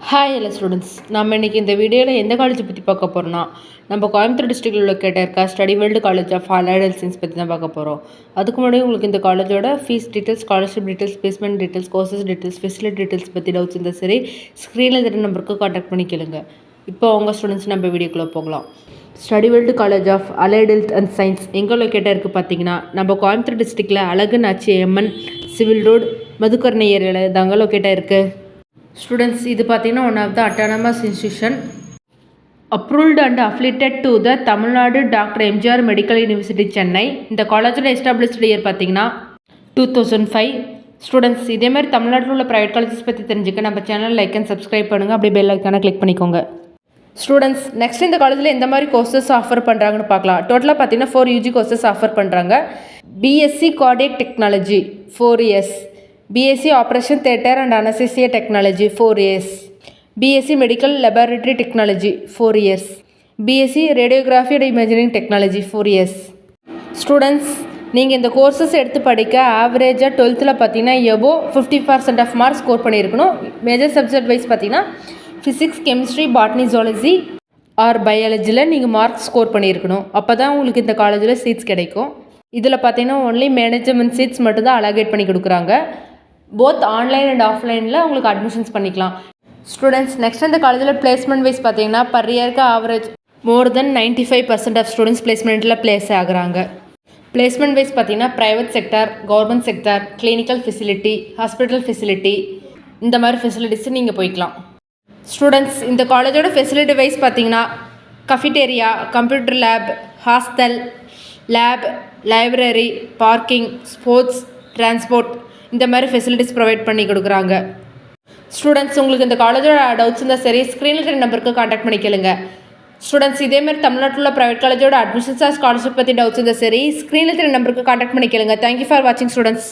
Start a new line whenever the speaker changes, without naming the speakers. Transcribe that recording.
Hi எல்லா students, நம்ம இன்றைக்கி இந்த வீடியோவில் எந்த காலேஜை பற்றி பார்க்க போகிறோம்னா, நம்ம கோயம்புத்தூர் டிஸ்ட்ரிக்டில் லொக்கேட்டாக இருக்க study world college of allied science பற்றி தான் பார்க்க போகிறோம். அதுக்கு முன்னாடி உங்களுக்கு இந்த காலேஜோட fees details, scholarship details, placement details, courses details, facility details பற்றி டவுட்ஸ் இருந்தால் சரி ஸ்க்ரீனில் தெரிய நம்பருக்கு காண்டாக்ட் பண்ணி கேளுங்க. இப்போ உங்கள் ஸ்டூடெண்ட்ஸ் நம்ம வீடியோக்குள்ளே போகலாம். Study world college of allied health and science எங்கே லொக்கேட்டாக இருக்குது பார்த்தீங்கன்னா, நம்ம கோயம்புத்தூர் டிஸ்ட்ரிக்டில் அழகுநாச்சி எம்என் சிவில் ரோடு மதுக்கரணை ஏரியாவில் தாங்க லொக்கேட்டாக இருக்குது. ஸ்டூடெண்ட்ஸ், இது பார்த்தீங்கன்னா one of the autonomous institution approved and affiliated to the Tamil Nadu doctor MGR medical university Chennai. இந்த காலேஜோட எஸ்டாப்ளிஷ்டு இயர் பார்த்தீங்கன்னா 2005. ஸ்டூடெண்ட்ஸ், இதேமாதிரி தமிழ்நாட்டில் உள்ள ப்ரைவேட் காலேஜஸ் பற்றி தெரிஞ்சுக்க நம்ம சேனல் லைக் அண்ட் சப்ஸ்கிரைப் பண்ணுங்கள். அப்படியே பெல் ஐக்கானை கிளிக் பண்ணிக்கோங்க. ஸ்டூடெண்ட்ஸ், நெக்ஸ்ட் இந்த காலேஜில் எந்த மாதிரி கோர்சஸ் ஆஃபர் பண்ணுறாங்கன்னு பார்க்கலாம். டோட்டலாக பார்த்தீங்கன்னா 4 UG கோர்சஸ் ஆஃபர் பண்ணுறாங்க. BSc cardiac technology 4 years, BSc Operation Theatre and Anesthesia Technology 4 years, BSc Medical Laboratory Technology 4 years, BSc Radiography and Imaging Technology 4 years. Students, நீங்கள் இந்த கோர்சஸ் எடுத்து படிக்க ஆவரேஜாக 12th பார்த்தீங்கன்னா எபோவ் 50% ஆஃப் மார்க்ஸ் ஸ்கோர் பண்ணியிருக்கணும். Major subject wise பார்த்தீங்கன்னா physics, chemistry, botany, zoology or பயாலஜியில் நீங்கள் மார்க்ஸ் ஸ்கோர் பண்ணியிருக்கணும். அப்போ தான் உங்களுக்கு இந்த காலேஜில் சீட்ஸ் கிடைக்கும். இதில் பார்த்தீங்கன்னா ஒன்லி மேனேஜ்மெண்ட் சீட்ஸ் மட்டும் தான் அலோகேட் பண்ணி கொடுக்குறாங்க. போத் ஆன்லைன் அண்ட் ஆஃப்லைனில் உங்களுக்கு அட்மிஷன்ஸ் பண்ணிக்கலாம். ஸ்டூடெண்ட்ஸ், நெக்ஸ்ட் இந்த காலேஜில் பிளேஸ்மெண்ட் வைஸ் பார்த்தீங்கன்னா பர் இயருக்கு average more than 95% of students பிளேஸ்மெண்ட்டில் பிளேஸ் ஆகுறாங்க. பிளேஸ்மெண்ட் வைஸ் பார்த்தீங்கன்னா private sector, government sector, clinical facility, hospital facility, இந்த மாதிரி ஃபெசிலிட்டிஸ் நீங்கள் போய்க்கலாம். ஸ்டூடெண்ட்ஸ், இந்த காலேஜோட ஃபெசிலிட்டி வைஸ் பார்த்தீங்கன்னா cafeteria, computer lab, hostel, lab, library, parking, sports, transport, இந்த மாதிரி ஃபெசிலிட்டிஸ் ப்ரொவைட் பண்ணி கொடுக்குறாங்க. ஸ்டூடெண்ட்ஸ், உங்களுக்கு இந்த காலேஜோட டவுட்ஸ் இருந்தால் சரி ஸ்க்ரீனில் இருக்கிற நம்பருக்கு காண்டாக்ட் பண்ணி கேளுங்க. ஸ்டூடெண்ட்ஸ், இதேமாதிரி தமிழ்நாட்டில் உள்ள ப்ரைவேட் காலேஜோட அட்மிஷன்ஸ் ஸ்காலர்ஷிப் பற்றி டவுட்ஸ் இருந்தால் சரி ஸ்க்ரீனில் இருக்கிற நம்பருக்கு காண்டாக்ட் பண்ணி கேளுங்க. தேங்க்யூ ஃபார் வாட்சிங் ஸ்டூடெண்ட்ஸ்.